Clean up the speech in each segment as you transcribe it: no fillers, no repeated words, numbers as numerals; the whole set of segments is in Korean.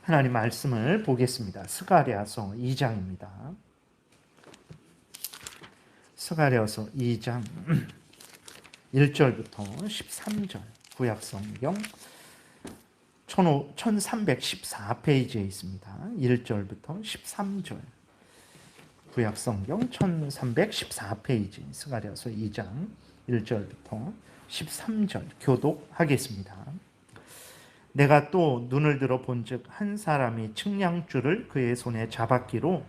하나님 말씀을 보겠습니다. 스가랴서 2장입니다. 스가랴서 2장 1절부터 13절 구약성경 1314페이지에 있습니다. 1절부터 13절 구약성경 1314페이지 스가랴서 2장 1절부터 13절 교독하겠습니다. 내가 또 눈을 들어 본즉 한 사람이 측량줄을 그의 손에 잡았기로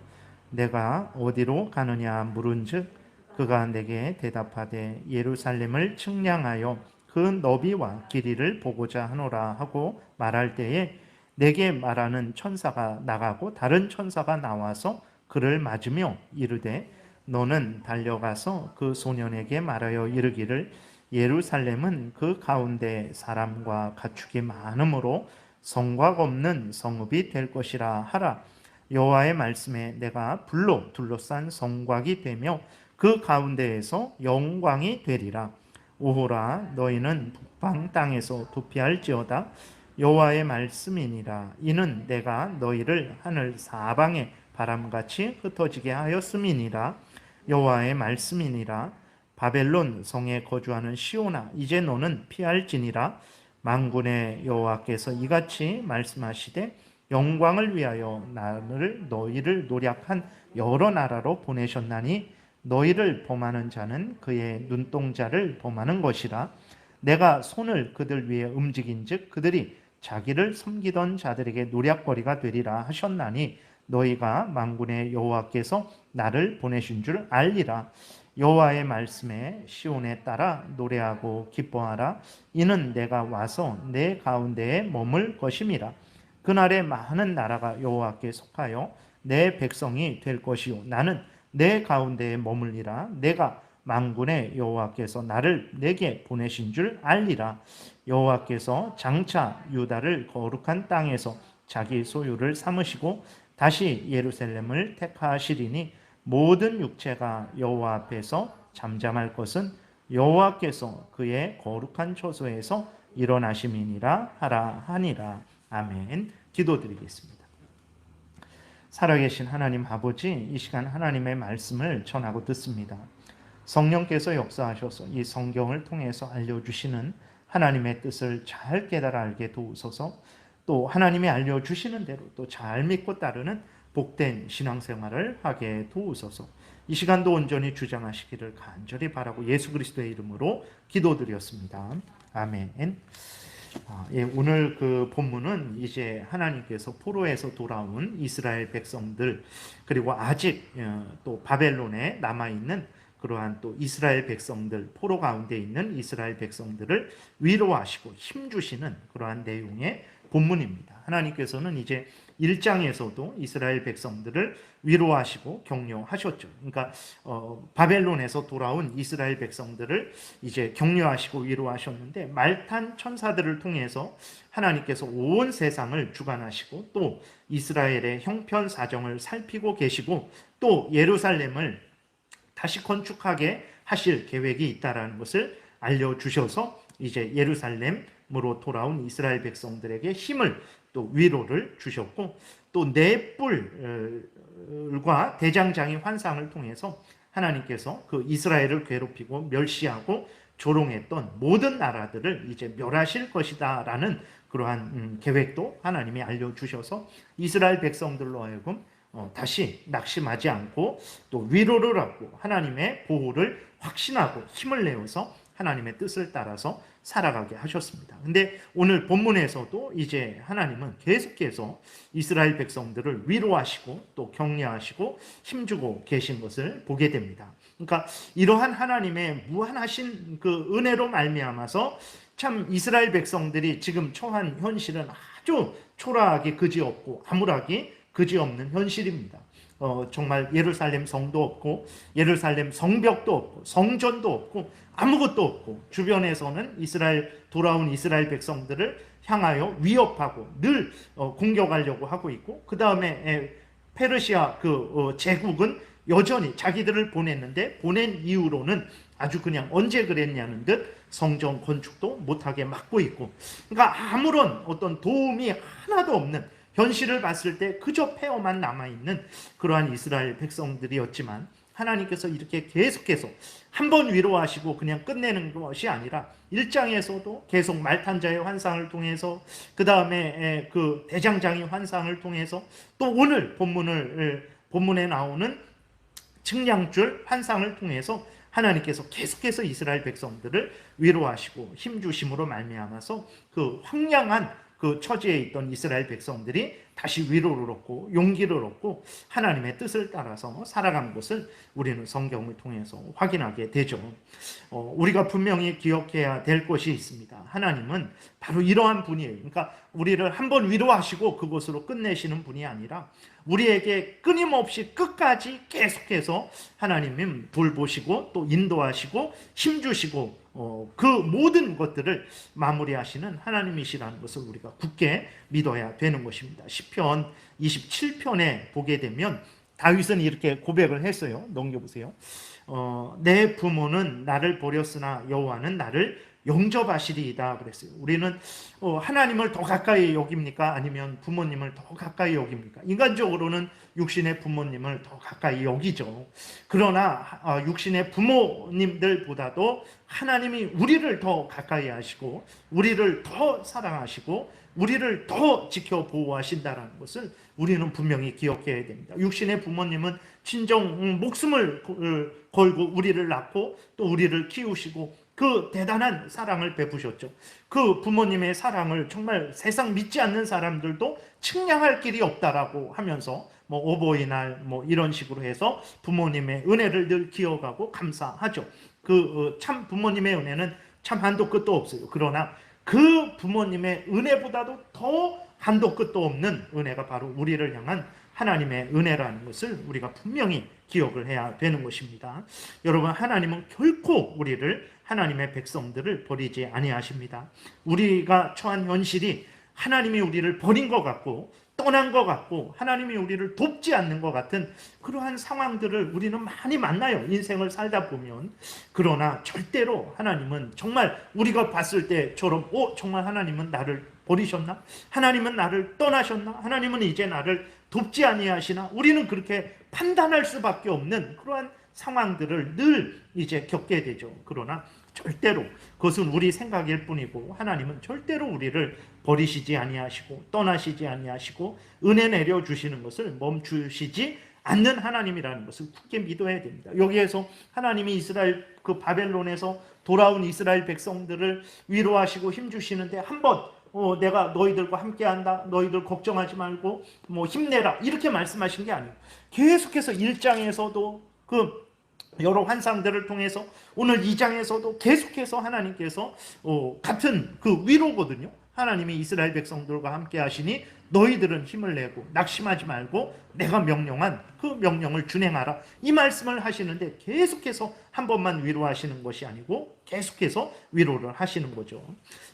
내가 어디로 가느냐 물은즉 그가 내게 대답하되 예루살렘을 측량하여 그 너비와 길이를 보고자 하노라 하고 말할 때에 내게 말하는 천사가 나가고 다른 천사가 나와서 그를 맞으며 이르되 너는 달려가서 그 소년에게 말하여 이르기를 예루살렘은 그 가운데 사람과 가축이 많으므로 성곽 없는 성읍이 될 것이라 하라. 여호와의 말씀에 내가 불로 둘러싼 성곽이 되며 그 가운데에서 영광이 되리라. 오호라 너희는 북방 땅에서 도피할지어다. 여호와의 말씀이니라. 이는 내가 너희를 하늘 사방에 바람같이 흩어지게 하였음이니라. 여호와의 말씀이니라. 바벨론 성에 거주하는 시온아 이제 너는 피할지니라. 만군의 여호와께서 이같이 말씀하시되 영광을 위하여 너희를 노략한 여러 나라로 보내셨나니 너희를 범하는 자는 그의 눈동자를 범하는 것이라. 내가 손을 그들 위에 움직인즉 그들이 자기를 섬기던 자들에게 노략거리가 되리라 하셨나니 너희가 만군의 여호와께서 나를 보내신 줄 알리라. 여호와의 말씀에 시온에 따라 노래하고 기뻐하라. 이는 내가 와서 내 가운데에 머물 것임이라. 그날에 많은 나라가 여호와께 속하여 내 백성이 될 것이요 나는 내 가운데에 머물리라. 내가 만군의 여호와께서 나를 내게 보내신 줄 알리라. 여호와께서 장차 유다를 거룩한 땅에서 자기 소유를 삼으시고 다시 예루살렘을 택하시리니 모든 육체가 여호와 앞에서 잠잠할 것은 여호와께서 그의 거룩한 처소에서 일어나심이니라 하라 하니라. 아멘. 기도드리겠습니다. 살아계신 하나님 아버지, 이 시간 하나님의 말씀을 전하고 듣습니다. 성령께서 역사하셔서 이 성경을 통해서 알려주시는 하나님의 뜻을 잘 깨달아 알게 도우소서. 또 하나님이 알려주시는 대로 또 잘 믿고 따르는 복된 신앙생활을 하게 도우소서. 이 시간도 온전히 주장하시기를 간절히 바라고 예수 그리스도의 이름으로 기도드렸습니다. 아멘. 오늘 그 본문은 이제 하나님께서 포로에서 돌아온 이스라엘 백성들, 그리고 아직 또 바벨론에 남아있는 그러한 또 이스라엘 백성들, 포로 가운데 있는 이스라엘 백성들을 위로하시고 힘주시는 그러한 내용의 본문입니다. 하나님께서는 이제 1장에서도 이스라엘 백성들을 위로하시고 격려하셨죠. 그러니까 바벨론에서 돌아온 이스라엘 백성들을 이제 격려하시고 위로하셨는데, 말탄 천사들을 통해서 하나님께서 온 세상을 주관하시고 또 이스라엘의 형편 사정을 살피고 계시고 또 예루살렘을 다시 건축하게 하실 계획이 있다라는 것을 알려주셔서 이제 예루살렘으로 돌아온 이스라엘 백성들에게 힘을 또 위로를 주셨고, 또 네 뿔과 대장장이 환상을 통해서 하나님께서 그 이스라엘을 괴롭히고 멸시하고 조롱했던 모든 나라들을 이제 멸하실 것이다 라는 그러한 계획도 하나님이 알려주셔서 이스라엘 백성들로 하여금 다시 낙심하지 않고 또 위로를 얻고 하나님의 보호를 확신하고 힘을 내어서 하나님의 뜻을 따라서 살아가게 하셨습니다. 근데 오늘 본문에서도 이제 하나님은 계속해서 이스라엘 백성들을 위로하시고 또 격려하시고 힘주고 계신 것을 보게 됩니다. 그러니까 이러한 하나님의 무한하신 그 은혜로 말미암아서 참 이스라엘 백성들이 지금 처한 현실은 아주 초라하기 그지없고 암울하기 그지없는 현실입니다. 정말 예루살렘 성도 없고 예루살렘 성벽도 없고 성전도 없고 아무것도 없고, 주변에서는 돌아온 이스라엘 백성들을 향하여 위협하고 늘 공격하려고 하고 있고, 그 다음에 페르시아 제국은 여전히 자기들을 보냈는데 보낸 이후로는 아주 그냥 언제 그랬냐는 듯 성전 건축도 못하게 막고 있고, 그러니까 아무런 어떤 도움이 하나도 없는 현실을 봤을 때 그저 폐허만 남아있는 그러한 이스라엘 백성들이었지만 하나님께서 이렇게 계속해서 한 번 위로하시고 그냥 끝내는 것이 아니라 1장에서도 계속 말탄자의 환상을 통해서, 그 다음에 그 대장장이 환상을 통해서, 또 오늘 본문에 나오는 측량줄 환상을 통해서 하나님께서 계속해서 이스라엘 백성들을 위로하시고 힘주심으로 말미암아서 그 황량한 그 처지에 있던 이스라엘 백성들이 다시 위로를 얻고 용기를 얻고 하나님의 뜻을 따라서 살아간 것을 우리는 성경을 통해서 확인하게 되죠. 우리가 분명히 기억해야 될 것이 있습니다. 하나님은 바로 이러한 분이에요. 그러니까 우리를 한번 위로하시고 그것으로 끝내시는 분이 아니라 우리에게 끊임없이 끝까지 계속해서 하나님은 돌보시고 또 인도하시고 힘주시고 그 모든 것들을 마무리하시는 하나님이시라는 것을 우리가 굳게 믿어야 되는 것입니다. 시편 27편에 보게 되면 다윗은 이렇게 고백을 했어요. 넘겨보세요. 내 부모는 나를 버렸으나 여호와는 나를 영접하시리이다 그랬어요. 우리는 하나님을 더 가까이 여깁니까? 아니면 부모님을 더 가까이 여깁니까? 인간적으로는 육신의 부모님을 더 가까이 여기죠. 그러나 육신의 부모님들보다도 하나님이 우리를 더 가까이 하시고 우리를 더 사랑하시고 우리를 더 지켜 보호하신다는 것을 우리는 분명히 기억해야 됩니다. 육신의 부모님은 친정 목숨을 걸고 우리를 낳고 또 우리를 키우시고 그 대단한 사랑을 베푸셨죠. 그 부모님의 사랑을 정말 세상 믿지 않는 사람들도 측량할 길이 없다라고 하면서 어버이날 이런 식으로 해서 부모님의 은혜를 늘 기억하고 감사하죠. 참 부모님의 은혜는 참 한도 끝도 없어요. 그러나 그 부모님의 은혜보다도 더 한도 끝도 없는 은혜가 바로 우리를 향한 하나님의 은혜라는 것을 우리가 분명히 기억을 해야 되는 것입니다. 여러분, 하나님은 결코 우리를, 하나님의 백성들을 버리지 아니하십니다. 우리가 처한 현실이 하나님이 우리를 버린 것 같고 떠난 것 같고 하나님이 우리를 돕지 않는 것 같은 그러한 상황들을 우리는 많이 만나요. 인생을 살다 보면. 그러나 절대로 하나님은 정말 우리가 봤을 때처럼 정말 하나님은 나를 버리셨나? 하나님은 나를 떠나셨나? 하나님은 이제 나를 돕지 아니하시나? 우리는 그렇게 판단할 수밖에 없는 그러한 상황들을 늘 이제 겪게 되죠. 그러나 절대로 그것은 우리 생각일 뿐이고 하나님은 절대로 우리를 버리시지 아니하시고 떠나시지 아니하시고 은혜 내려 주시는 것을 멈추시지 않는 하나님이라는 것을 굳게 믿어야 됩니다. 여기에서 하나님이 이스라엘 그 바벨론에서 돌아온 이스라엘 백성들을 위로하시고 힘주시는데 한번 내가 너희들과 함께한다, 너희들 걱정하지 말고 힘내라 이렇게 말씀하신 게 아니에요. 계속해서 1장에서도 그 여러 환상들을 통해서 오늘 2장에서도 계속해서 하나님께서 같은 그 위로거든요. 하나님이 이스라엘 백성들과 함께 하시니 너희들은 힘을 내고 낙심하지 말고 내가 명령한 그 명령을 준행하라 이 말씀을 하시는데 계속해서 한 번만 위로하시는 것이 아니고 계속해서 위로를 하시는 거죠.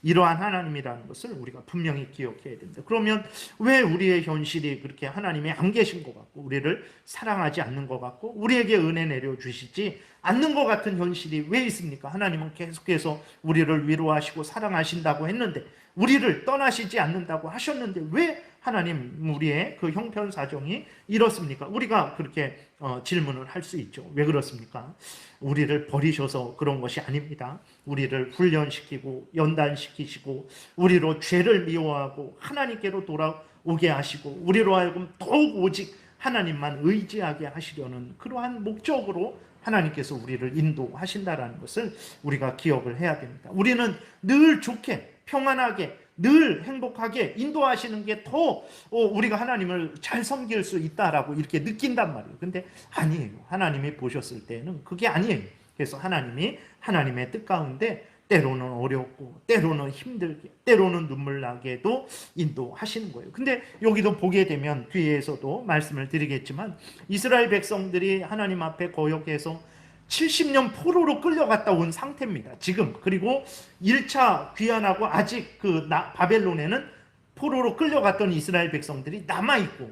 이러한 하나님이라는 것을 우리가 분명히 기억해야 됩니다. 그러면 왜 우리의 현실이 그렇게 하나님이 안 계신 것 같고 우리를 사랑하지 않는 것 같고 우리에게 은혜 내려주시지 않는 것 같은 현실이 왜 있습니까? 하나님은 계속해서 우리를 위로하시고 사랑하신다고 했는데 우리를 떠나시지 않는다고 하셨는데 왜 하나님 우리의 그 형편사정이 이렇습니까? 우리가 그렇게 질문을 할 수 있죠. 왜 그렇습니까? 우리를 버리셔서 그런 것이 아닙니다. 우리를 훈련시키고 연단시키시고 우리로 죄를 미워하고 하나님께로 돌아오게 하시고 우리로 하여금 더욱 오직 하나님만 의지하게 하시려는 그러한 목적으로 하나님께서 우리를 인도하신다라는 것을 우리가 기억을 해야 됩니다. 우리는 늘 좋게 평안하게 늘 행복하게 인도하시는 게 더 우리가 하나님을 잘 섬길 수 있다라고 이렇게 느낀단 말이에요. 근데 아니에요. 하나님이 보셨을 때는 그게 아니에요. 그래서 하나님이 하나님의 뜻 가운데 때로는 어렵고 때로는 힘들게 때로는 눈물 나게도 인도하시는 거예요. 근데 여기도 보게 되면 뒤에서도 말씀을 드리겠지만 이스라엘 백성들이 하나님 앞에 거역해서 70년 포로로 끌려갔다 온 상태입니다. 지금. 그리고 1차 귀환하고 아직 바벨론에는 포로로 끌려갔던 이스라엘 백성들이 남아있고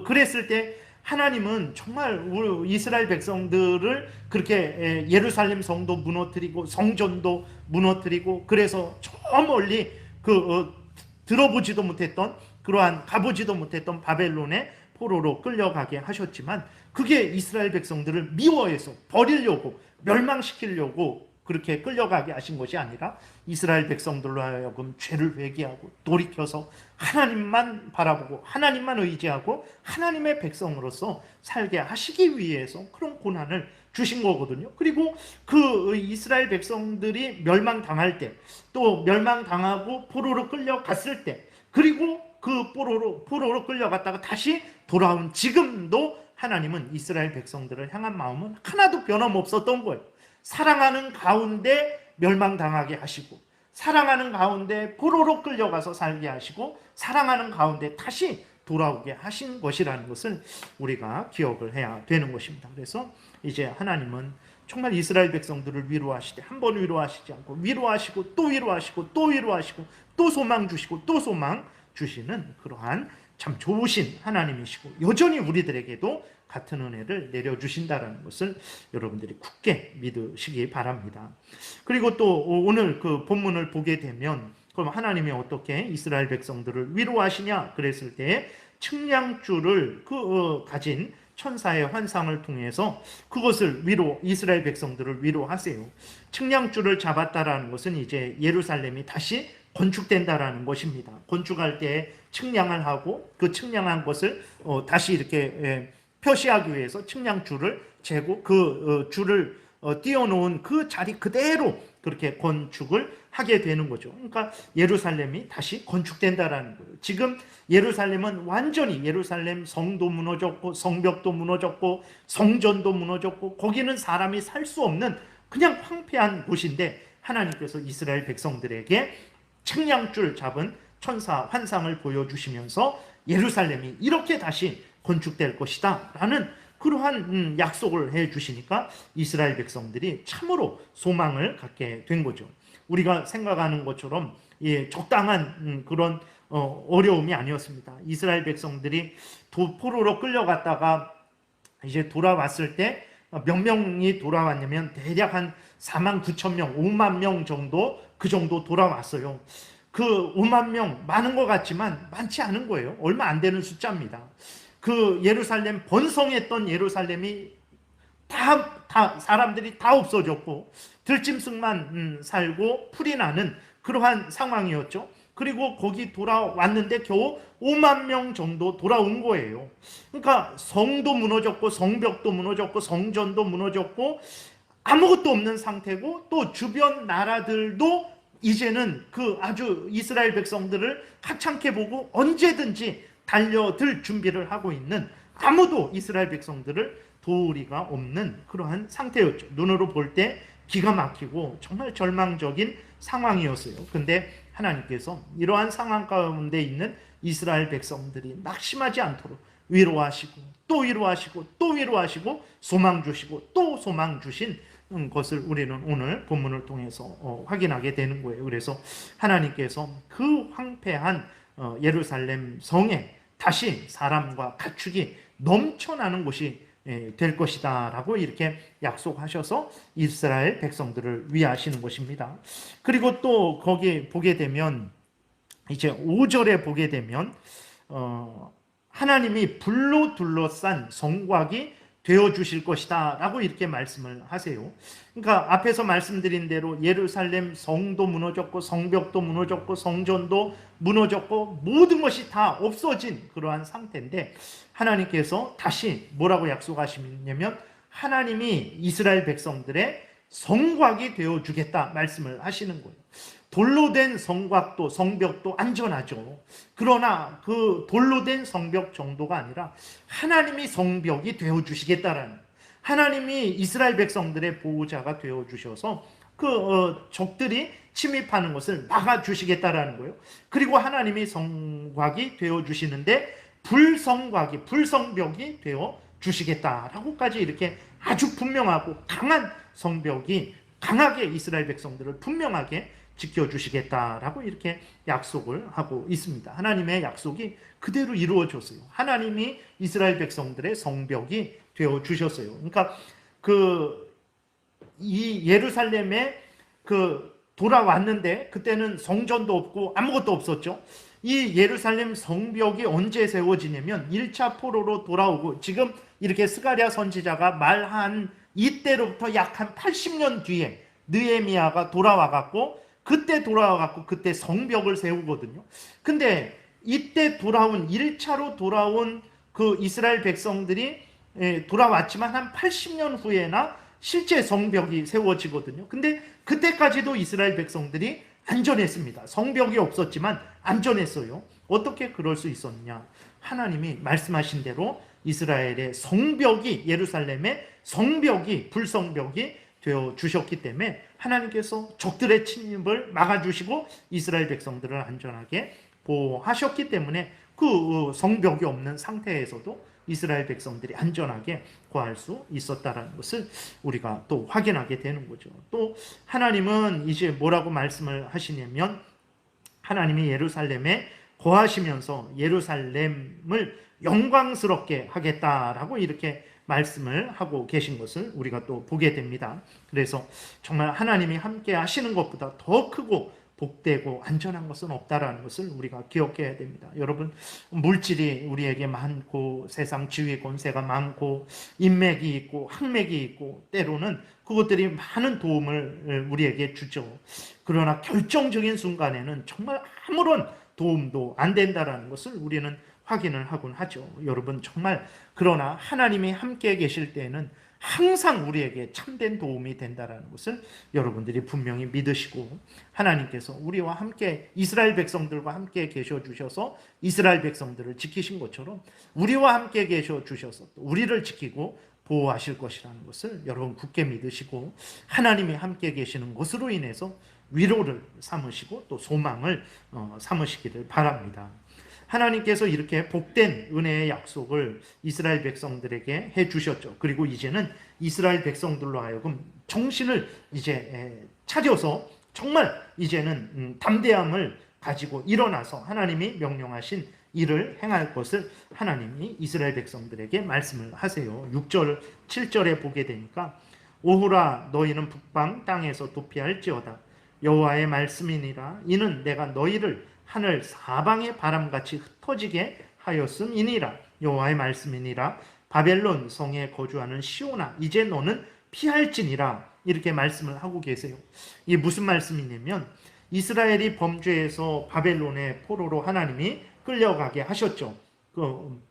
그랬을 때 하나님은 정말 이스라엘 백성들을 그렇게 예루살렘 성도 무너뜨리고 성전도 무너뜨리고 그래서 저 멀리 들어보지도 못했던, 그러한 가보지도 못했던 바벨론의 포로로 끌려가게 하셨지만, 그게 이스라엘 백성들을 미워해서 버리려고, 멸망시키려고 그렇게 끌려가게 하신 것이 아니라, 이스라엘 백성들로 하여금 죄를 회개하고 돌이켜서 하나님만 바라보고 하나님만 의지하고 하나님의 백성으로서 살게 하시기 위해서 그런 고난을 주신 거거든요. 그리고 그 이스라엘 백성들이 멸망당할 때, 또 멸망당하고 포로로 끌려갔을 때, 그리고 그 포로로 끌려갔다가 다시 돌아온 지금도 하나님은 이스라엘 백성들을 향한 마음은 하나도 변함없었던 거예요. 사랑하는 가운데 멸망당하게 하시고, 사랑하는 가운데 포로로 끌려가서 살게 하시고, 사랑하는 가운데 다시 돌아오게 하신 것이라는 것을 우리가 기억을 해야 되는 것입니다. 그래서 이제 하나님은 정말 이스라엘 백성들을 위로하시되 한 번 위로하시지 않고 위로하시고 또 위로하시고 또 위로하시고 또 소망 주시고 또 소망 주시는 그러한 참 좋으신 하나님이시고, 여전히 우리들에게도 같은 은혜를 내려주신다는 것을 여러분들이 굳게 믿으시기 바랍니다. 그리고 또 오늘 그 본문을 보게 되면, 그럼 하나님이 어떻게 이스라엘 백성들을 위로하시냐 그랬을 때, 측량줄을 가진 천사의 환상을 통해서 그것을 이스라엘 백성들을 위로하세요. 측량줄을 잡았다라는 것은 이제 예루살렘이 다시 건축된다라는 것입니다. 건축할 때 측량을 하고 그 측량한 것을 다시 이렇게 표시하기 위해서 측량줄을 재고 그 줄을 띄워놓은 그 자리 그대로 그렇게 건축을 하게 되는 거죠. 그러니까 예루살렘이 다시 건축된다라는 거예요. 지금 예루살렘은 완전히, 예루살렘 성도 무너졌고 성벽도 무너졌고 성전도 무너졌고 거기는 사람이 살 수 없는 그냥 황폐한 곳인데, 하나님께서 이스라엘 백성들에게 측량줄 잡은 천사 환상을 보여주시면서 예루살렘이 이렇게 다시 건축될 것이다 라는 그러한 약속을 해주시니까 이스라엘 백성들이 참으로 소망을 갖게 된 거죠. 우리가 생각하는 것처럼 적당한 그런 어려움이 아니었습니다. 이스라엘 백성들이 포로로 끌려갔다가 이제 돌아왔을 때 몇 명이 돌아왔냐면 대략 한 4만 9천 명, 5만 명 정도, 그 정도 돌아왔어요. 그 5만 명 많은 것 같지만 많지 않은 거예요. 얼마 안 되는 숫자입니다. 그 예루살렘, 번성했던 예루살렘이 다 사람들이 다 없어졌고 들짐승만 살고 풀이 나는 그러한 상황이었죠. 그리고 거기 돌아왔는데 겨우 5만 명 정도 돌아온 거예요. 그러니까 성도 무너졌고 성벽도 무너졌고 성전도 무너졌고 아무것도 없는 상태고, 또 주변 나라들도 이제는 그 아주 이스라엘 백성들을 하찮게 보고 언제든지 달려들 준비를 하고 있는, 아무도 이스라엘 백성들을 도우리가 없는 그러한 상태였죠. 눈으로 볼 때 기가 막히고 정말 절망적인 상황이었어요. 근데 하나님께서 이러한 상황 가운데 있는 이스라엘 백성들이 낙심하지 않도록 위로하시고 또 위로하시고 또 위로하시고 소망 주시고 또 소망 주신 것을 우리는 오늘 본문을 통해서 확인하게 되는 거예요. 그래서 하나님께서 그 황폐한 예루살렘 성에 다시 사람과 가축이 넘쳐나는 곳이 될 것이다 라고 이렇게 약속하셔서 이스라엘 백성들을 위하시는 것입니다. 그리고 또 거기 보게 되면 이제 5절에 보게 되면 하나님이 불로 둘러싼 성곽이 되어주실 것이다 라고 이렇게 말씀을 하세요. 그러니까 앞에서 말씀드린 대로 예루살렘 성도 무너졌고 성벽도 무너졌고 성전도 무너졌고 모든 것이 다 없어진 그러한 상태인데, 하나님께서 다시 뭐라고 약속하시냐면 하나님이 이스라엘 백성들의 성곽이 되어주겠다 말씀을 하시는 거예요. 돌로 된 성곽도 성벽도 안전하죠. 그러나 그 돌로 된 성벽 정도가 아니라 하나님이 성벽이 되어주시겠다라는, 하나님이 이스라엘 백성들의 보호자가 되어주셔서 그 적들이 침입하는 것을 막아주시겠다라는 거예요. 그리고 하나님이 성곽이 되어주시는데 불성벽이 되어주시겠다라고까지 이렇게 아주 분명하고 강한 성벽이 강하게 이스라엘 백성들을 분명하게 지켜주시겠다라고 이렇게 약속을 하고 있습니다. 하나님의 약속이 그대로 이루어졌어요. 하나님이 이스라엘 백성들의 성벽이 되어주셨어요. 그러니까 이 예루살렘에 돌아왔는데 그때는 성전도 없고 아무것도 없었죠. 이 예루살렘 성벽이 언제 세워지냐면 1차 포로로 돌아오고, 지금 이렇게 스가랴 선지자가 말한 이때로부터 약 한 80년 뒤에 느헤미야가 돌아와갖고, 그때 성벽을 세우거든요. 근데 이때 1차로 돌아온 그 이스라엘 백성들이 돌아왔지만 한 80년 후에나 실제 성벽이 세워지거든요. 근데 그때까지도 이스라엘 백성들이 안전했습니다. 성벽이 없었지만 안전했어요. 어떻게 그럴 수 있었냐? 하나님이 말씀하신 대로 이스라엘의 성벽이, 예루살렘의 성벽이, 불성벽이 되어 주셨기 때문에 하나님께서 적들의 침입을 막아주시고 이스라엘 백성들을 안전하게 보호하셨기 때문에 그 성벽이 없는 상태에서도 이스라엘 백성들이 안전하게 거할 수 있었다는 것을 우리가 또 확인하게 되는 거죠. 또 하나님은 이제 뭐라고 말씀을 하시냐면, 하나님이 예루살렘에 거하시면서 예루살렘을 영광스럽게 하겠다라고 이렇게 말씀을 하고 계신 것을 우리가 또 보게 됩니다. 그래서 정말 하나님이 함께 하시는 것보다 더 크고 복되고 안전한 것은 없다라는 것을 우리가 기억해야 됩니다. 여러분, 물질이 우리에게 많고, 세상 지위 권세가 많고, 인맥이 있고 학맥이 있고, 때로는 그것들이 많은 도움을 우리에게 주죠. 그러나 결정적인 순간에는 정말 아무런 도움도 안 된다라는 것을 우리는 확인을 하곤 하죠. 여러분, 정말 그러나 하나님이 함께 계실 때에는 항상 우리에게 참된 도움이 된다는 것을 여러분들이 분명히 믿으시고, 하나님께서 우리와 함께, 이스라엘 백성들과 함께 계셔 주셔서 이스라엘 백성들을 지키신 것처럼 우리와 함께 계셔 주셔서 우리를 지키고 보호하실 것이라는 것을 여러분 굳게 믿으시고, 하나님이 함께 계시는 것으로 인해서 위로를 삼으시고 또 소망을 삼으시기를 바랍니다. 하나님께서 이렇게 복된 은혜의 약속을 이스라엘 백성들에게 해주셨죠. 그리고 이제는 이스라엘 백성들로 하여금 정신을 이제 차려서 정말 이제는 담대함을 가지고 일어나서 하나님이 명령하신 일을 행할 것을 하나님이 이스라엘 백성들에게 말씀을 하세요. 6절, 7절에 보게 되니까, 오호라, 너희는 북방 땅에서 도피할지어다. 여호와의 말씀이니라. 이는 내가 너희를 하늘 사방의 바람같이 흩어지게 하였음이니라. 여호와의 말씀이니라. 바벨론 성에 거주하는 시온아, 이제 너는 피할지니라. 이렇게 말씀을 하고 계세요. 이게 무슨 말씀이냐면, 이스라엘이 범죄해서 바벨론의 포로로 하나님이 끌려가게 하셨죠. 그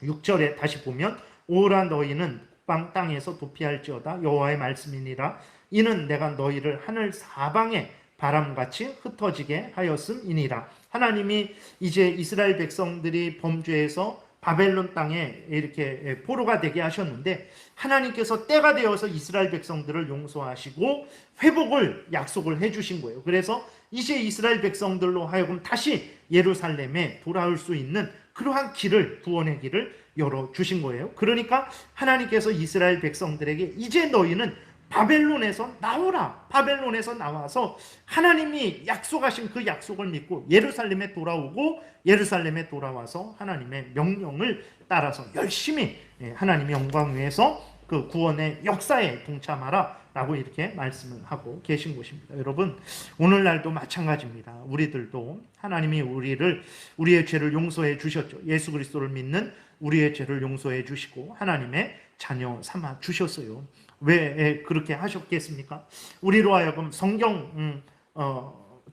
6절에 다시 보면, 오라, 너희는 북방 땅에서 도피할지어다. 여호와의 말씀이니라. 이는 내가 너희를 하늘 사방에 바람같이 흩어지게 하였음이니라. 하나님이 이제 이스라엘 백성들이 범죄해서 바벨론 땅에 이렇게 포로가 되게 하셨는데, 하나님께서 때가 되어서 이스라엘 백성들을 용서하시고 회복을 약속을 해주신 거예요. 그래서 이제 이스라엘 백성들로 하여금 다시 예루살렘에 돌아올 수 있는 그러한 길을, 구원의 길을 열어주신 거예요. 그러니까 하나님께서 이스라엘 백성들에게 이제 너희는 바벨론에서 나오라. 바벨론에서 나와서 하나님이 약속하신 그 약속을 믿고 예루살렘에 돌아오고, 예루살렘에 돌아와서 하나님의 명령을 따라서 열심히 하나님의 영광 위에서 그 구원의 역사에 동참하라 라고 이렇게 말씀을 하고 계신 것입니다. 여러분, 오늘날도 마찬가지입니다. 우리들도 하나님이 우리의 죄를 용서해 주셨죠. 예수 그리스도를 믿는 우리의 죄를 용서해 주시고 하나님의 자녀 삼아 주셨어요. 왜 그렇게 하셨겠습니까? 우리로 하여금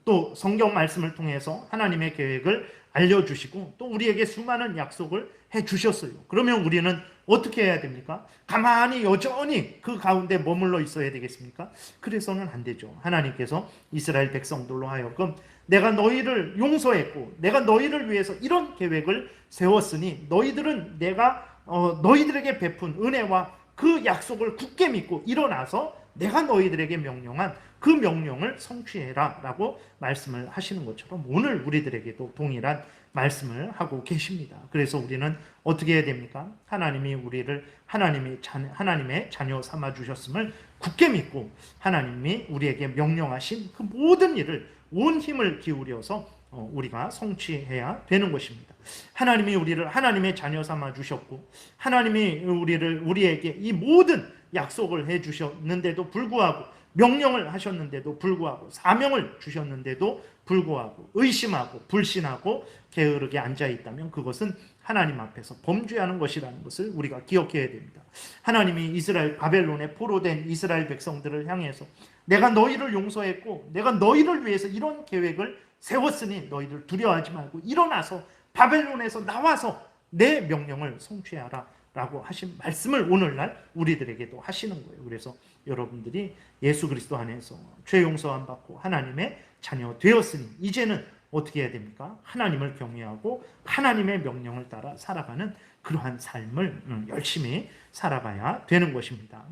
또 성경 말씀을 통해서 하나님의 계획을 알려주시고 또 우리에게 수많은 약속을 해주셨어요. 그러면 우리는 어떻게 해야 됩니까? 가만히 여전히 그 가운데 머물러 있어야 되겠습니까? 그래서는 안 되죠. 하나님께서 이스라엘 백성들로 하여금 내가 너희를 용서했고 내가 너희를 위해서 이런 계획을 세웠으니 너희들은 내가 너희들에게 베푼 은혜와 그 약속을 굳게 믿고 일어나서 내가 너희들에게 명령한 그 명령을 성취해라 라고 말씀을 하시는 것처럼 오늘 우리들에게도 동일한 말씀을 하고 계십니다. 그래서 우리는 어떻게 해야 됩니까? 하나님이 우리를 하나님의 자녀 삼아 주셨음을 굳게 믿고 하나님이 우리에게 명령하신 그 모든 일을 온 힘을 기울여서 우리가 성취해야 되는 것입니다. 하나님이 우리를 하나님의 자녀 삼아 주셨고 하나님이 우리에게 이 모든 약속을 해 주셨는데도 불구하고 명령을 하셨는데도 불구하고, 사명을 주셨는데도 불구하고 의심하고 불신하고 게으르게 앉아 있다면 그것은 하나님 앞에서 범죄하는 것이라는 것을 우리가 기억해야 됩니다. 하나님이 이스라엘, 바벨론에 포로된 이스라엘 백성들을 향해서 내가 너희를 용서했고 내가 너희를 위해서 이런 계획을 세웠으니 너희들 두려워하지 말고 일어나서 바벨론에서 나와서 내 명령을 성취하라 라고 하신 말씀을 오늘날 우리들에게도 하시는 거예요. 그래서 여러분들이 예수 그리스도 안에서 죄 용서함 받고 하나님의 자녀 되었으니 이제는 어떻게 해야 됩니까? 하나님을 경외하고 하나님의 명령을 따라 살아가는 그러한 삶을 열심히 살아가야 되는 것입니다.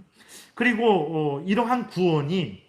그리고 이러한 구원이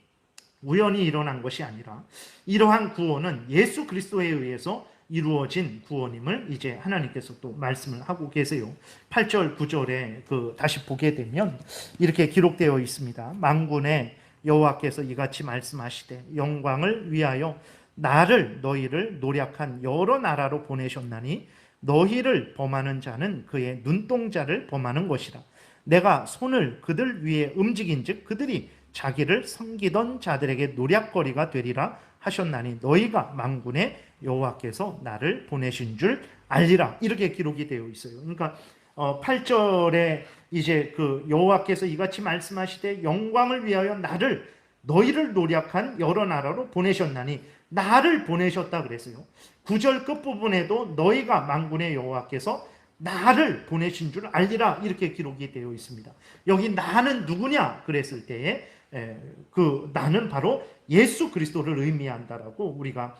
우연히 일어난 것이 아니라 이러한 구원은 예수 그리스도에 의해서 이루어진 구원임을 이제 하나님께서 또 말씀을 하고 계세요. 8절 9절에 다시 보게 되면 이렇게 기록되어 있습니다. 만군의 여호와께서 이같이 말씀하시되 영광을 위하여 나를 너희를 노력한 여러 나라로 보내셨나니 너희를 범하는 자는 그의 눈동자를 범하는 것이라. 내가 손을 그들 위에 움직인즉 그들이 자기를 섬기던 자들에게 노략거리가 되리라 하셨나니 너희가 만군의 여호와께서 나를 보내신 줄 알리라. 이렇게 기록이 되어 있어요. 그러니까 8절에 이제 여호와께서 이같이 말씀하시되 영광을 위하여 너희를 노력한 여러 나라로 보내셨나니 나를 보내셨다 그랬어요. 9절 끝부분에도 너희가 만군의 여호와께서 나를 보내신 줄 알리라 이렇게 기록이 되어 있습니다. 여기 나는 누구냐 그랬을 때에 나는 바로 예수 그리스도를 의미한다라고 우리가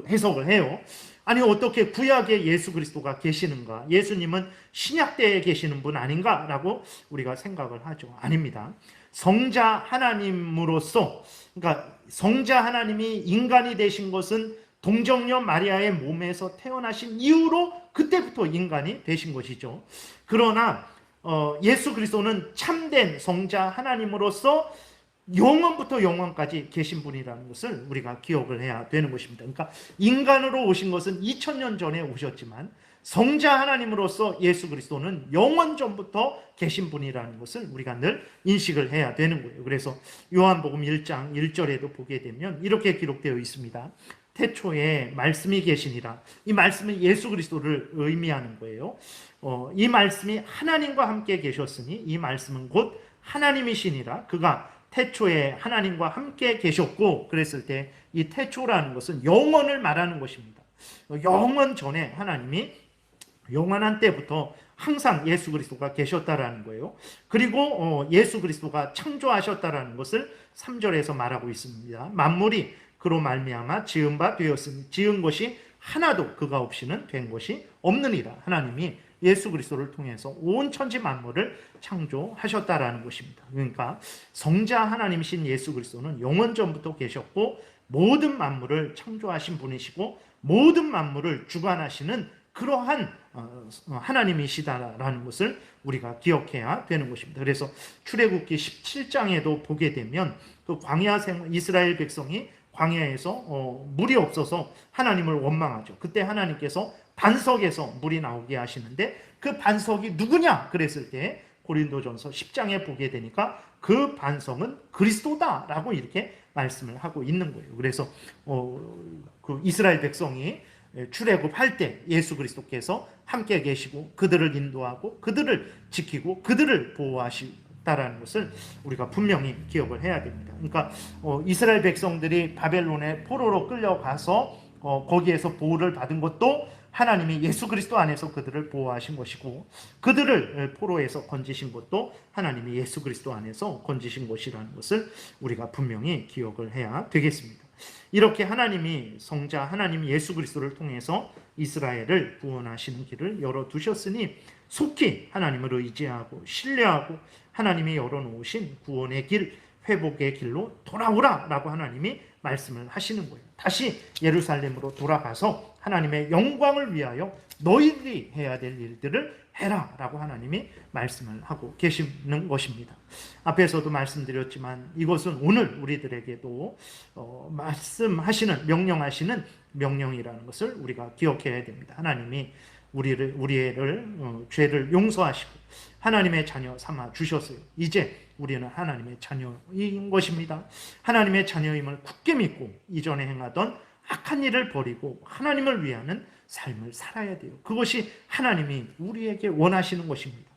해석을 해요. 아니 어떻게 구약에 예수 그리스도가 계시는가? 예수님은 신약 때에 계시는 분 아닌가라고 우리가 생각을 하죠. 아닙니다. 성자 하나님으로서, 그러니까 성자 하나님이 인간이 되신 것은 동정녀 마리아의 몸에서 태어나신 이후로 그때부터 인간이 되신 것이죠. 그러나 예수 그리스도는 참된 성자 하나님으로서 영원부터 영원까지 계신 분이라는 것을 우리가 기억을 해야 되는 것입니다. 그러니까 인간으로 오신 것은 2000년 전에 오셨지만 성자 하나님으로서 예수 그리스도는 영원 전부터 계신 분이라는 것을 우리가 늘 인식을 해야 되는 거예요. 그래서 요한복음 1장 1절에도 보게 되면 이렇게 기록되어 있습니다. 태초에 말씀이 계시니라. 이 말씀은 예수 그리스도를 의미하는 거예요. 이 말씀이 하나님과 함께 계셨으니 이 말씀은 곧 하나님이시니라. 그가 태초에 하나님과 함께 계셨고, 그랬을 때 이 태초라는 것은 영원을 말하는 것입니다. 영원 전에 하나님이 영원한 때부터 항상 예수 그리스도가 계셨다라는 거예요. 그리고 예수 그리스도가 창조하셨다라는 것을 3절에서 말하고 있습니다. 만물이 그로 말미암아 지은 바 되었으니 지은 것이 하나도 그가 없이는 된 것이 없느니라. 하나님이 예수 그리스도를 통해서 온 천지 만물을 창조하셨다라는 것입니다. 그러니까 성자 하나님이신 예수 그리스도는 영원 전부터 계셨고 모든 만물을 창조하신 분이시고 모든 만물을 주관하시는 그러한 하나님이시다라는 것을 우리가 기억해야 되는 것입니다. 그래서 출애굽기 17장에도 보게 되면 그 광야 생활 이스라엘 백성이 광야에서 물이 없어서 하나님을 원망하죠. 그때 하나님께서 반석에서 물이 나오게 하시는데 그 반석이 누구냐 그랬을 때 고린도전서 10장에 보게 되니까 그 반석은 그리스도다라고 이렇게 말씀을 하고 있는 거예요. 그래서 그 이스라엘 백성이 출애굽할 때 예수 그리스도께서 함께 계시고 그들을 인도하고 그들을 지키고 그들을 보호하시다라는 것을 우리가 분명히 기억을 해야 됩니다. 그러니까 이스라엘 백성들이 바벨론에 포로로 끌려가서 거기에서 보호를 받은 것도 하나님이 예수 그리스도 안에서 그들을 보호하신 것이고 그들을 포로에서 건지신 것도 하나님이 예수 그리스도 안에서 건지신 것이라는 것을 우리가 분명히 기억을 해야 되겠습니다. 이렇게 하나님이 성자 하나님 예수 그리스도를 통해서 이스라엘을 구원하시는 길을 열어두셨으니 속히 하나님을 의지하고 신뢰하고 하나님이 열어놓으신 구원의 길, 회복의 길로 돌아오라라고 하나님이 말씀을 하시는 거예요. 다시 예루살렘으로 돌아가서 하나님의 영광을 위하여 너희들이 해야 될 일들을 해라 라고 하나님이 말씀을 하고 계시는 것입니다. 앞에서도 말씀드렸지만 이것은 오늘 우리들에게도 말씀하시는 명령하시는 명령이라는 것을 우리가 기억해야 됩니다. 하나님이 우리를 죄를 용서하시고 하나님의 자녀 삼아 주셨어요. 이제 우리는 하나님의 자녀인 것입니다. 하나님의 자녀임을 굳게 믿고 이전에 행하던 악한 일을 버리고 하나님을 위하는 삶을 살아야 돼요. 그것이 하나님이 우리에게 원하시는 것입니다.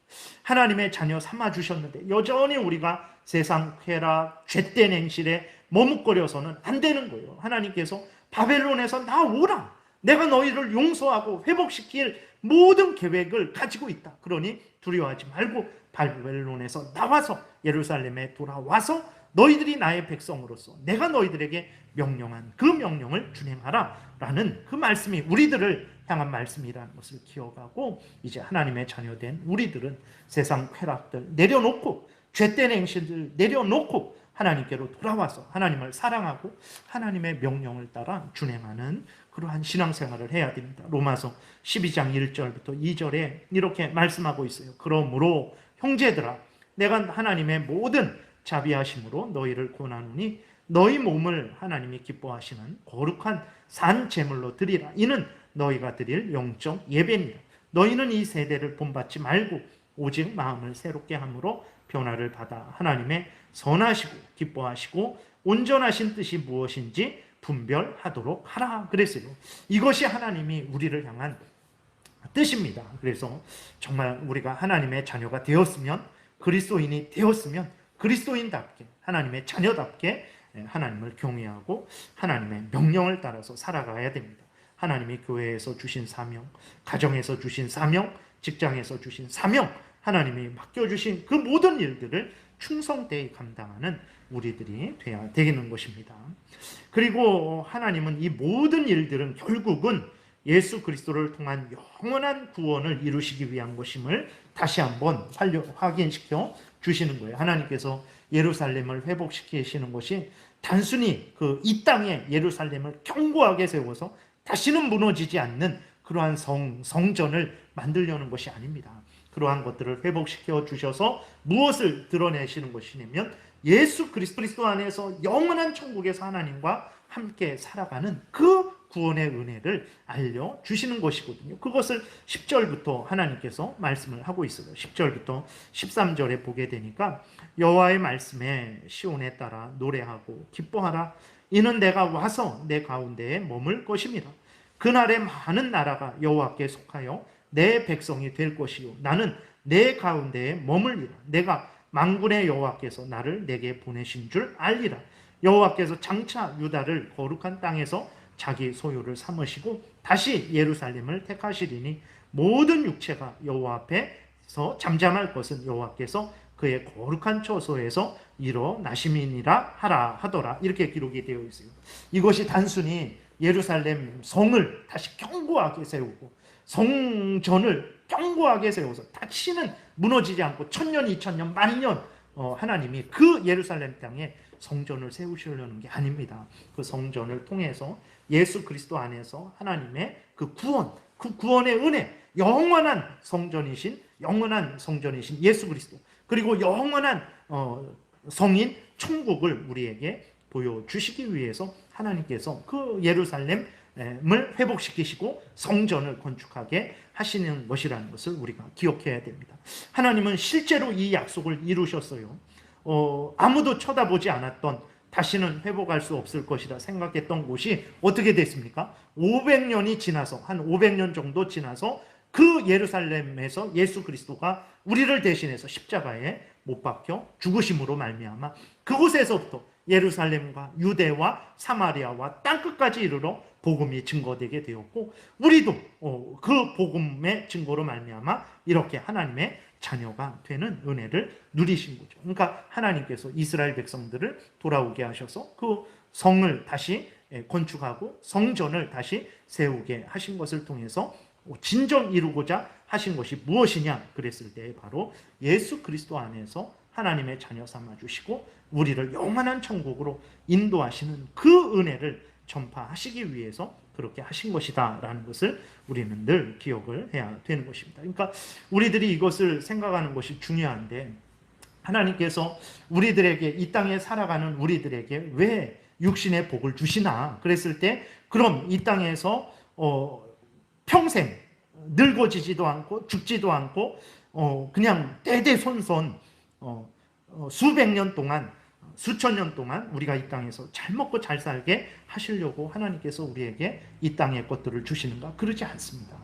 하나님의 자녀 삼아 주셨는데 여전히 우리가 세상 쾌락, 죄된 행실에 머뭇거려서는 안 되는 거예요. 하나님께서 바벨론에서 나오라. 내가 너희를 용서하고 회복시킬 모든 계획을 가지고 있다. 그러니 두려워하지 말고 바벨론에서 나와서 예루살렘에 돌아와서 너희들이 나의 백성으로서 내가 너희들에게 명령한 그 명령을 준행하라 라는 그 말씀이 우리들을 향한 말씀이라는 것을 기억하고 이제 하나님의 자녀된 우리들은 세상 쾌락들 내려놓고 죄된 행실들 내려놓고 하나님께로 돌아와서 하나님을 사랑하고 하나님의 명령을 따라 준행하는 그러한 신앙생활을 해야 됩니다. 로마서 12장 1절부터 2절에 이렇게 말씀하고 있어요. 그러므로 형제들아 내가 하나님의 모든 자비하심으로 너희를 권하노니 너희 몸을 하나님이 기뻐하시는 거룩한 산 제물로 드리라. 이는 너희가 드릴 영적 예배니라. 너희는 이 세대를 본받지 말고 오직 마음을 새롭게 함으로 변화를 받아 하나님의 선하시고 기뻐하시고 온전하신 뜻이 무엇인지 분별하도록 하라 그랬어요. 이것이 하나님이 우리를 향한 뜻입니다. 그래서 정말 우리가 하나님의 자녀가 되었으면 그리스도인이 되었으면 그리스도인답게 하나님의 자녀답게 하나님을 경외하고 하나님의 명령을 따라서 살아가야 됩니다. 하나님이 교회에서 주신 사명, 가정에서 주신 사명, 직장에서 주신 사명, 하나님이 맡겨주신 그 모든 일들을 충성되이 감당하는 우리들이 되어야 되는 것입니다. 그리고 하나님은 이 모든 일들은 결국은 예수 그리스도를 통한 영원한 구원을 이루시기 위한 것임을 다시 한번 확인시켜 주시는 거예요. 하나님께서 예루살렘을 회복시키시는 것이 단순히 이 땅에 예루살렘을 견고하게 세워서 다시는 무너지지 않는 그러한 성전을 만들려는 것이 아닙니다. 그러한 것들을 회복시켜 주셔서 무엇을 드러내시는 것이냐면 예수 그리스도 안에서 영원한 천국에서 하나님과 함께 살아가는 그 구원의 은혜를 알려주시는 것이거든요. 그것을 10절부터 하나님께서 말씀을 하고 있어요. 10절부터 13절에 보게 되니까 여호와의 말씀에 시온에 따라 노래하고 기뻐하라. 이는 내가 와서 내 가운데에 머물 것임이라. 그날에 많은 나라가 여호와께 속하여 내 백성이 될 것이요 나는 내 가운데에 머물리라. 내가 만군의 여호와께서 나를 내게 보내신 줄 알리라. 여호와께서 장차 유다를 거룩한 땅에서 자기 소유를 삼으시고 다시 예루살렘을 택하시리니 모든 육체가 여호와 앞에서 잠잠할 것은 여호와께서 그의 거룩한 처소에서 일어나심이니라 하더라. 이렇게 기록이 되어 있어요. 이것이 단순히 예루살렘 성을 다시 견고하게 세우고 성전을 견고하게 세워서 다시는 무너지지 않고 1000년, 2000년, 만년 하나님이 그 예루살렘 땅에 성전을 세우시려는 게 아닙니다. 그 성전을 통해서 예수 그리스도 안에서 하나님의 그 구원의 은혜, 영원한 성전이신 예수 그리스도, 그리고 영원한 성인 천국을 우리에게 보여주시기 위해서 하나님께서 그 예루살렘을 회복시키시고 성전을 건축하게 하시는 것이라는 것을 우리가 기억해야 됩니다. 하나님은 실제로 이 약속을 이루셨어요. 아무도 쳐다보지 않았던, 다시는 회복할 수 없을 것이라 생각했던 곳이 어떻게 됐습니까? 500년이 지나서, 한 500년 정도 지나서 그 예루살렘에서 예수 그리스도가 우리를 대신해서 십자가에 못 박혀 죽으심으로 말미암아 그곳에서부터 예루살렘과 유대와 사마리아와 땅끝까지 이르러 복음이 증거되게 되었고, 우리도 그 복음의 증거로 말미암아 이렇게 하나님의 자녀가 되는 은혜를 누리신 거죠. 그러니까 하나님께서 이스라엘 백성들을 돌아오게 하셔서 그 성을 다시 건축하고 성전을 다시 세우게 하신 것을 통해서 진정 이루고자 하신 것이 무엇이냐 그랬을 때 바로 예수 그리스도 안에서 하나님의 자녀 삼아 주시고 우리를 영원한 천국으로 인도하시는 그 은혜를 전파하시기 위해서 그렇게 하신 것이다 라는 것을 우리는 늘 기억을 해야 되는 것입니다. 그러니까 우리들이 이것을 생각하는 것이 중요한데, 하나님께서 우리들에게, 이 땅에 살아가는 우리들에게 왜 육신의 복을 주시나 그랬을 때, 그럼 이 땅에서 평생 늙어지지도 않고 죽지도 않고 그냥 대대손손 수백 년 동안, 수천 년 동안 우리가 이 땅에서 잘 먹고 잘 살게 하시려고 하나님께서 우리에게 이 땅의 것들을 주시는가? 그러지 않습니다.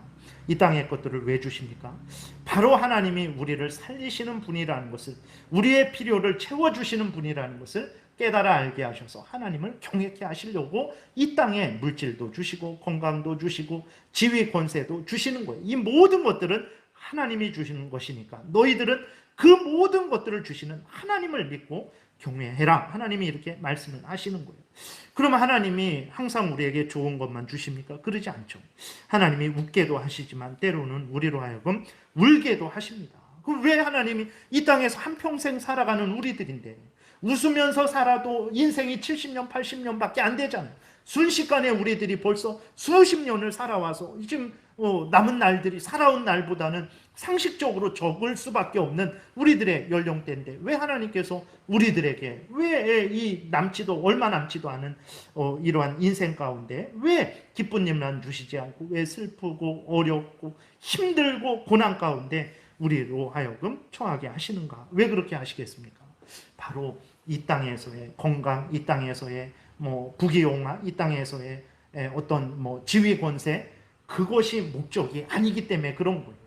이 땅의 것들을 왜 주십니까? 바로 하나님이 우리를 살리시는 분이라는 것을, 우리의 필요를 채워주시는 분이라는 것을 깨달아 알게 하셔서 하나님을 경외케 하시려고 이 땅에 물질도 주시고 건강도 주시고 지위 권세도 주시는 거예요. 이 모든 것들은 하나님이 주시는 것이니까 너희들은 그 모든 것들을 주시는 하나님을 믿고 경외해라. 하나님이 이렇게 말씀을 하시는 거예요. 그러면 하나님이 항상 우리에게 좋은 것만 주십니까? 그러지 않죠. 하나님이 웃게도 하시지만 때로는 우리로 하여금 울게도 하십니다. 그럼 왜 하나님이 이 땅에서 한평생 살아가는 우리들인데 웃으면서 살아도 인생이 70년, 80년밖에 안 되잖아요. 순식간에 우리들이 벌써 수십 년을 살아와서 지금 남은 날들이 살아온 날보다는 상식적으로 적을 수밖에 없는 우리들의 연령대인데 왜 하나님께서 우리들에게 왜 이 남지도 얼마 남지도 않은 이러한 인생 가운데 왜 기쁜 일만 주시지 않고 왜 슬프고 어렵고 힘들고 고난 가운데 우리로 하여금 처하게 하시는가? 왜 그렇게 하시겠습니까? 바로 이 땅에서의 건강, 이 땅에서의 부귀영화, 이 땅에서의 어떤 지위 권세, 그것이 목적이 아니기 때문에 그런 거예요.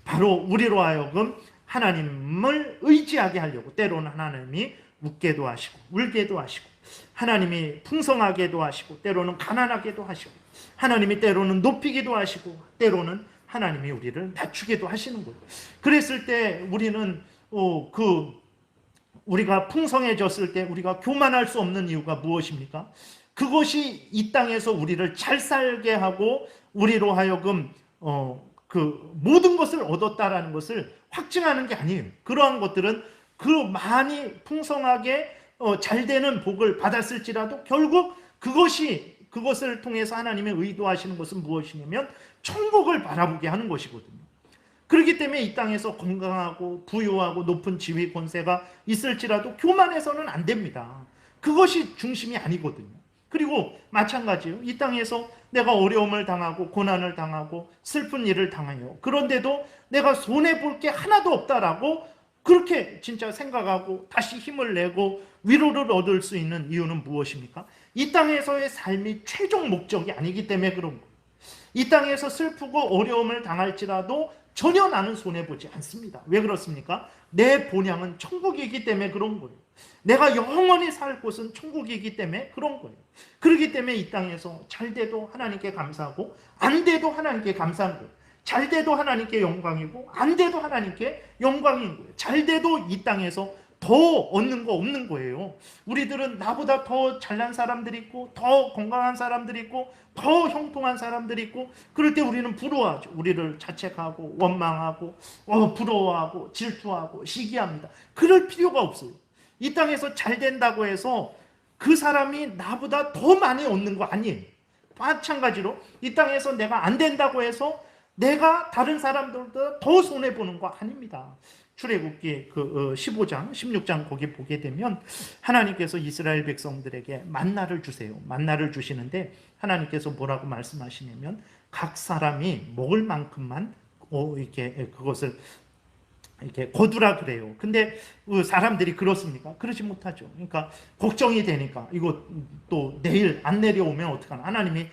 바로 우리로 하여금 하나님을 의지하게 하려고 때로는 하나님이 웃게도 하시고 울게도 하시고 하나님이 풍성하게도 하시고 때로는 가난하게도 하시고 하나님이 때로는 높이기도 하시고 때로는 하나님이 우리를 낮추기도 하시는 거예요. 그랬을 때 우리는 우리가 풍성해졌을 때 우리가 교만할 수 없는 이유가 무엇입니까? 그것이 이 땅에서 우리를 잘 살게 하고 우리로 하여금 그 모든 것을 얻었다라는 것을 확증하는 게 아니에요. 그러한 것들은 그 많이 풍성하게 잘 되는 복을 받았을지라도 결국 그것을 통해서 하나님의 의도하시는 것은 무엇이냐면 천국을 바라보게 하는 것이거든요. 그렇기 때문에 이 땅에서 건강하고 부유하고 높은 지위 권세가 있을지라도 교만해서는 안 됩니다. 그것이 중심이 아니거든요. 그리고 마찬가지예요. 이 땅에서 내가 어려움을 당하고 고난을 당하고 슬픈 일을 당해요. 그런데도 내가 손해볼 게 하나도 없다라고 그렇게 진짜 생각하고 다시 힘을 내고 위로를 얻을 수 있는 이유는 무엇입니까? 이 땅에서의 삶이 최종 목적이 아니기 때문에 그런 거예요. 이 땅에서 슬프고 어려움을 당할지라도 전혀 나는 손해보지 않습니다. 왜 그렇습니까? 내 본향은 천국이기 때문에 그런 거예요. 내가 영원히 살 곳은 천국이기 때문에 그런 거예요. 그렇기 때문에 이 땅에서 잘 돼도 하나님께 감사하고 안 돼도 하나님께 감사한 거예요. 잘 돼도 하나님께 영광이고 안 돼도 하나님께 영광인 거예요. 잘 돼도 이 땅에서 더 얻는 거 없는 거예요. 우리들은 나보다 더 잘난 사람들이 있고 더 건강한 사람들이 있고 더 형통한 사람들이 있고 그럴 때 우리는 부러워하죠. 우리를 자책하고 원망하고 부러워하고 질투하고 시기합니다. 그럴 필요가 없어요. 이 땅에서 잘 된다고 해서 그 사람이 나보다 더 많이 얻는 거 아니에요. 마찬가지로 이 땅에서 내가 안 된다고 해서 내가 다른 사람들보다 더 손해보는 거 아닙니다. 출애굽기 15장, 16장 거기 보게 되면 하나님께서 이스라엘 백성들에게 만나를 주세요. 만나를 주시는데 하나님께서 뭐라고 말씀하시냐면 각 사람이 먹을 만큼만 이렇게 그것을 이렇게 거두라 그래요. 근데 사람들이 그렇습니까? 그러지 못하죠. 그러니까 걱정이 되니까 이거 또 내일 안 내려오면 어떡하나. 하나님이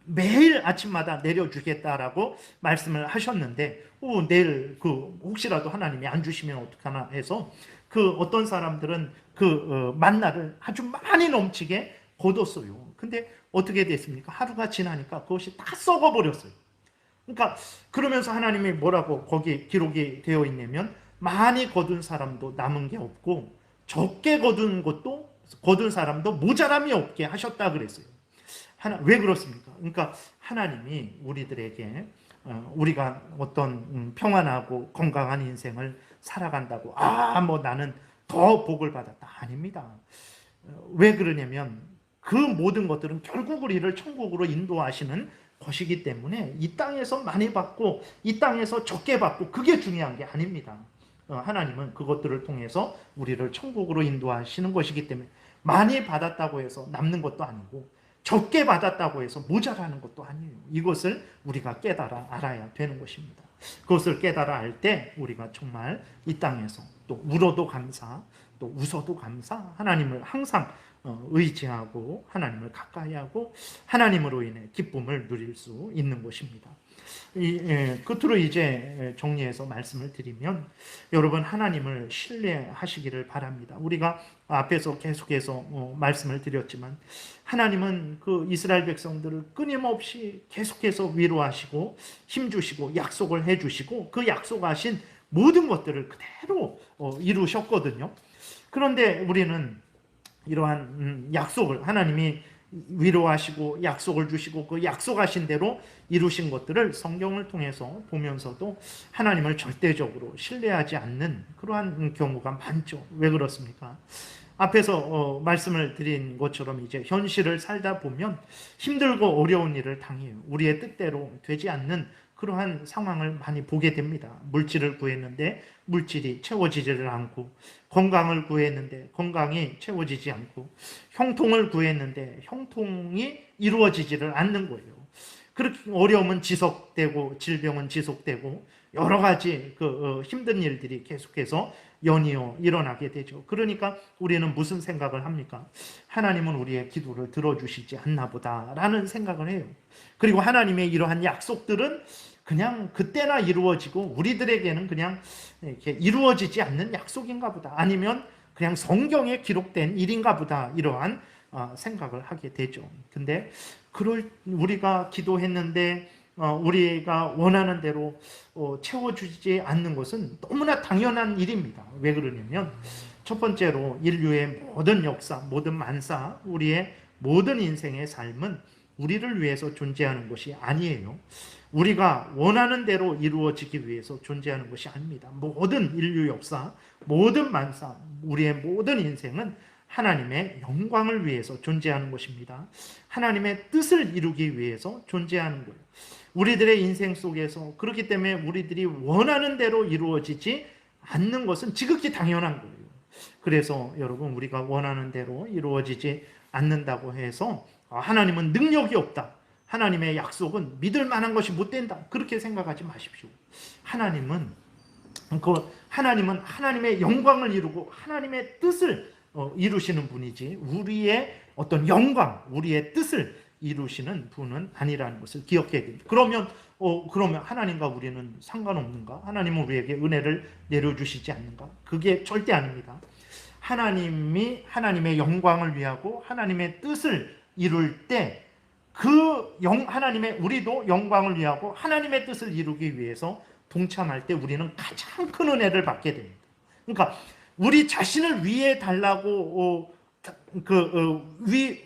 매일 아침마다 내려주겠다라고 말씀을 하셨는데 내일 혹시라도 하나님이 안 주시면 어떡하나 해서 어떤 사람들은 만나를 아주 많이 넘치게 거뒀어요. 근데 어떻게 됐습니까? 하루가 지나니까 그것이 다 썩어버렸어요. 그러니까 그러면서 하나님이 뭐라고 거기 기록이 되어 있냐면 많이 거둔 사람도 남은 게 없고 적게 거둔 사람도 모자람이 없게 하셨다 그랬어요. 왜 그렇습니까? 그러니까 하나님이 우리들에게 우리가 어떤 평안하고 건강한 인생을 살아간다고 나는 더 복을 받았다. 아닙니다. 왜 그러냐면 그 모든 것들은 결국 우리를 천국으로 인도하시는 것이기 때문에 이 땅에서 많이 받고 이 땅에서 적게 받고 그게 중요한 게 아닙니다. 하나님은 그것들을 통해서 우리를 천국으로 인도하시는 것이기 때문에 많이 받았다고 해서 남는 것도 아니고 적게 받았다고 해서 모자라는 것도 아니에요. 이것을 우리가 깨달아 알아야 되는 것입니다. 그것을 깨달아 알 때 우리가 정말 이 땅에서 또 울어도 감사, 또 웃어도 감사, 하나님을 항상 의지하고 하나님을 가까이 하고 하나님으로 인해 기쁨을 누릴 수 있는 것입니다. 끝으로 이제 정리해서 말씀을 드리면, 여러분 하나님을 신뢰하시기를 바랍니다. 우리가 앞에서 계속해서 말씀을 드렸지만, 하나님은 그 이스라엘 백성들을 끊임없이 계속해서 위로하시고 힘주시고 약속을 해주시고 그 약속하신 모든 것들을 그대로 이루셨거든요. 그런데 우리는 이러한 약속을, 하나님이 위로하시고 약속을 주시고 그 약속하신 대로 이루신 것들을 성경을 통해서 보면서도 하나님을 절대적으로 신뢰하지 않는 그러한 경우가 많죠. 왜 그렇습니까? 앞에서 말씀을 드린 것처럼 이제 현실을 살다 보면 힘들고 어려운 일을 당해요. 우리의 뜻대로 되지 않는 그러한 상황을 많이 보게 됩니다. 물질을 구했는데 물질이 채워지지를 않고, 건강을 구했는데 건강이 채워지지 않고, 형통을 구했는데 형통이 이루어지지를 않는 거예요. 그렇게 어려움은 지속되고 질병은 지속되고 여러 가지 힘든 일들이 계속해서 연이어 일어나게 되죠. 그러니까 우리는 무슨 생각을 합니까? 하나님은 우리의 기도를 들어주시지 않나 보다라는 생각을 해요. 그리고 하나님의 이러한 약속들은 그냥 그때나 이루어지고 우리들에게는 그냥 이렇게 이루어지지 않는 약속인가 보다, 아니면 그냥 성경에 기록된 일인가 보다, 이러한 생각을 하게 되죠. 근데 우리가 기도했는데 우리가 원하는 대로 채워주지 않는 것은 너무나 당연한 일입니다. 왜 그러냐면, 첫 번째로 인류의 모든 역사, 모든 만사, 우리의 모든 인생의 삶은 우리를 위해서 존재하는 것이 아니에요. 우리가 원하는 대로 이루어지기 위해서 존재하는 것이 아닙니다. 모든 인류 역사, 모든 만사, 우리의 모든 인생은 하나님의 영광을 위해서 존재하는 것입니다. 하나님의 뜻을 이루기 위해서 존재하는 거예요. 우리들의 인생 속에서, 그렇기 때문에 우리들이 원하는 대로 이루어지지 않는 것은 지극히 당연한 거예요. 그래서 여러분, 우리가 원하는 대로 이루어지지 않는다고 해서 하나님은 능력이 없다, 하나님의 약속은 믿을 만한 것이 못 된다, 그렇게 생각하지 마십시오. 하나님은 하나님의 영광을 이루고 하나님의 뜻을 이루시는 분이지, 우리의 어떤 영광, 우리의 뜻을 이루시는 분은 아니라는 것을 기억해야 됩니다. 그러면 하나님과 우리는 상관없는가? 하나님은 우리에게 은혜를 내려주시지 않는가? 그게 절대 아닙니다. 하나님이 하나님의 영광을 위하고 하나님의 뜻을 이룰 때, 우리도 영광을 위하고 하나님의 뜻을 이루기 위해서 동참할 때 우리는 가장 큰 은혜를 받게 됩니다. 그러니까 우리 자신을 위해 달라고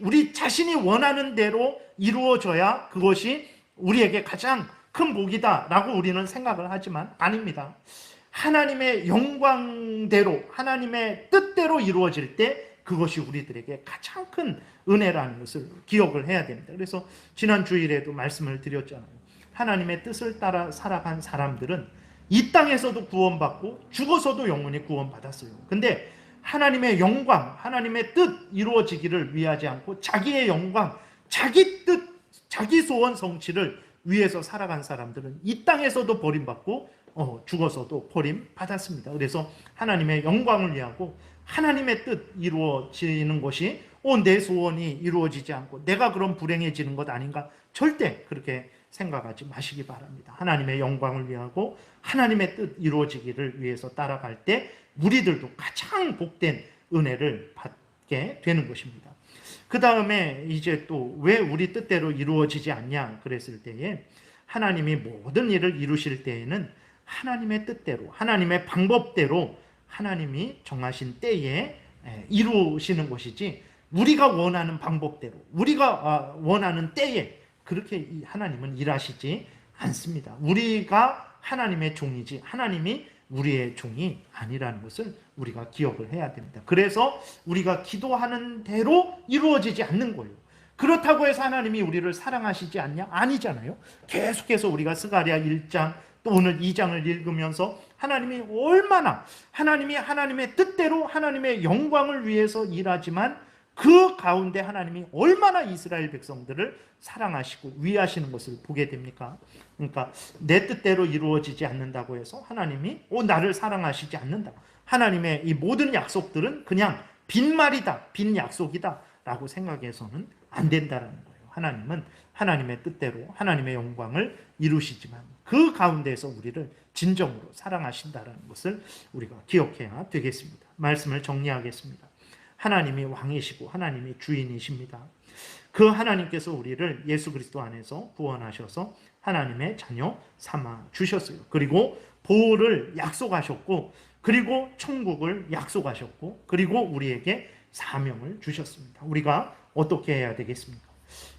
우리 자신이 원하는 대로 이루어져야 그것이 우리에게 가장 큰 복이다라고 우리는 생각을 하지만 아닙니다. 하나님의 영광대로, 하나님의 뜻대로 이루어질 때 그것이 우리들에게 가장 큰 은혜라는 것을 기억을 해야 됩니다. 그래서 지난 주일에도 말씀을 드렸잖아요. 하나님의 뜻을 따라 살아간 사람들은 이 땅에서도 구원받고 죽어서도 영원히 구원받았어요. 근데 하나님의 영광, 하나님의 뜻 이루어지기를 위하지 않고 자기의 영광, 자기 뜻, 자기 소원 성취를 위해서 살아간 사람들은 이 땅에서도 버림받고 죽어서도 버림받았습니다. 그래서 하나님의 영광을 위하고 하나님의 뜻 이루어지는 것이 내 소원이 이루어지지 않고 내가 그럼 불행해지는 것 아닌가? 절대 그렇게 생각하지 마시기 바랍니다. 하나님의 영광을 위하고 하나님의 뜻 이루어지기를 위해서 따라갈 때 우리들도 가장 복된 은혜를 받게 되는 것입니다. 그 다음에 이제 또 왜 우리 뜻대로 이루어지지 않냐 그랬을 때에, 하나님이 모든 일을 이루실 때에는 하나님의 뜻대로, 하나님의 방법대로 하나님이 정하신 때에 이루시는 것이지, 우리가 원하는 방법대로, 우리가 원하는 때에 그렇게 하나님은 일하시지 않습니다. 우리가 하나님의 종이지 하나님이 우리의 종이 아니라는 것을 우리가 기억을 해야 됩니다. 그래서 우리가 기도하는 대로 이루어지지 않는 거예요. 그렇다고 해서 하나님이 우리를 사랑하시지 않냐? 아니잖아요. 계속해서 우리가 스가랴 1장 또 오늘 2장을 읽으면서 하나님이 얼마나, 하나님이 하나님의 뜻대로 하나님의 영광을 위해서 일하지만 그 가운데 하나님이 얼마나 이스라엘 백성들을 사랑하시고 위하시는 것을 보게 됩니까? 그러니까 내 뜻대로 이루어지지 않는다고 해서 하나님이 나를 사랑하시지 않는다. 하나님의 이 모든 약속들은 그냥 빈말이다, 빈 약속이다 라고 생각해서는 안 된다는 거예요. 하나님은 하나님의 뜻대로 하나님의 영광을 이루시지만 그 가운데에서 우리를 진정으로 사랑하신다는 것을 우리가 기억해야 되겠습니다. 말씀을 정리하겠습니다. 하나님이 왕이시고 하나님이 주인이십니다. 그 하나님께서 우리를 예수 그리스도 안에서 구원하셔서 하나님의 자녀 삼아 주셨어요. 그리고 보호를 약속하셨고, 그리고 천국을 약속하셨고, 그리고 우리에게 사명을 주셨습니다. 우리가 어떻게 해야 되겠습니까?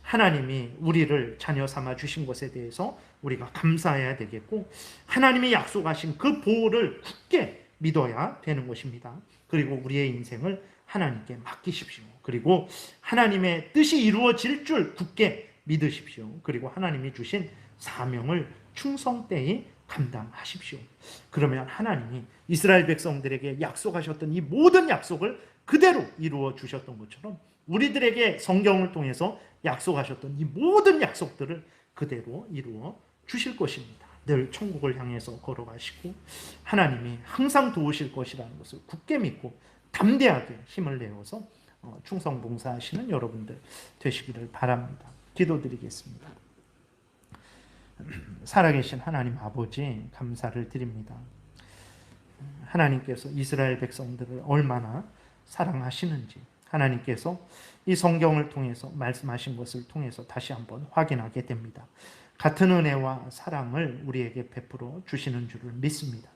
하나님이 우리를 자녀 삼아 주신 것에 대해서 우리가 감사해야 되겠고, 하나님이 약속하신 그 보호를 굳게 믿어야 되는 것입니다. 그리고 우리의 인생을 하나님께 맡기십시오. 그리고 하나님의 뜻이 이루어질 줄 굳게 믿으십시오. 그리고 하나님이 주신 사명을 충성되이 감당하십시오. 그러면 하나님이 이스라엘 백성들에게 약속하셨던 이 모든 약속을 그대로 이루어 주셨던 것처럼 우리들에게 성경을 통해서 약속하셨던 이 모든 약속들을 그대로 이루어 주실 것입니다. 늘 천국을 향해서 걸어가시고 하나님이 항상 도우실 것이라는 것을 굳게 믿고 담대하게 힘을 내어서 충성 봉사하시는 여러분들 되시기를 바랍니다. 기도드리겠습니다. 살아계신 하나님 아버지, 감사를 드립니다. 하나님께서 이스라엘 백성들을 얼마나 사랑하시는지 하나님께서 이 성경을 통해서 말씀하신 것을 통해서 다시 한번 확인하게 됩니다. 같은 은혜와 사랑을 우리에게 베풀어 주시는 줄을 믿습니다.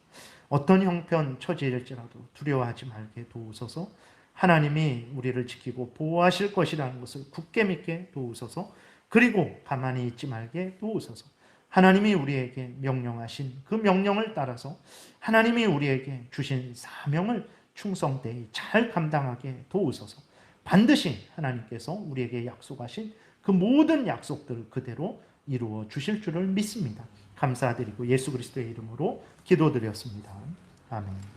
어떤 형편 처지일지라도 두려워하지 말게 도우소서. 하나님이 우리를 지키고 보호하실 것이라는 것을 굳게 믿게 도우소서. 그리고 가만히 있지 말게 도우소서. 하나님이 우리에게 명령하신 그 명령을 따라서 하나님이 우리에게 주신 사명을 충성되이 잘 감당하게 도우소서. 반드시 하나님께서 우리에게 약속하신 그 모든 약속들을 그대로 이루어 주실 줄을 믿습니다. 감사드리고 예수 그리스도의 이름으로 기도드렸습니다. 아멘.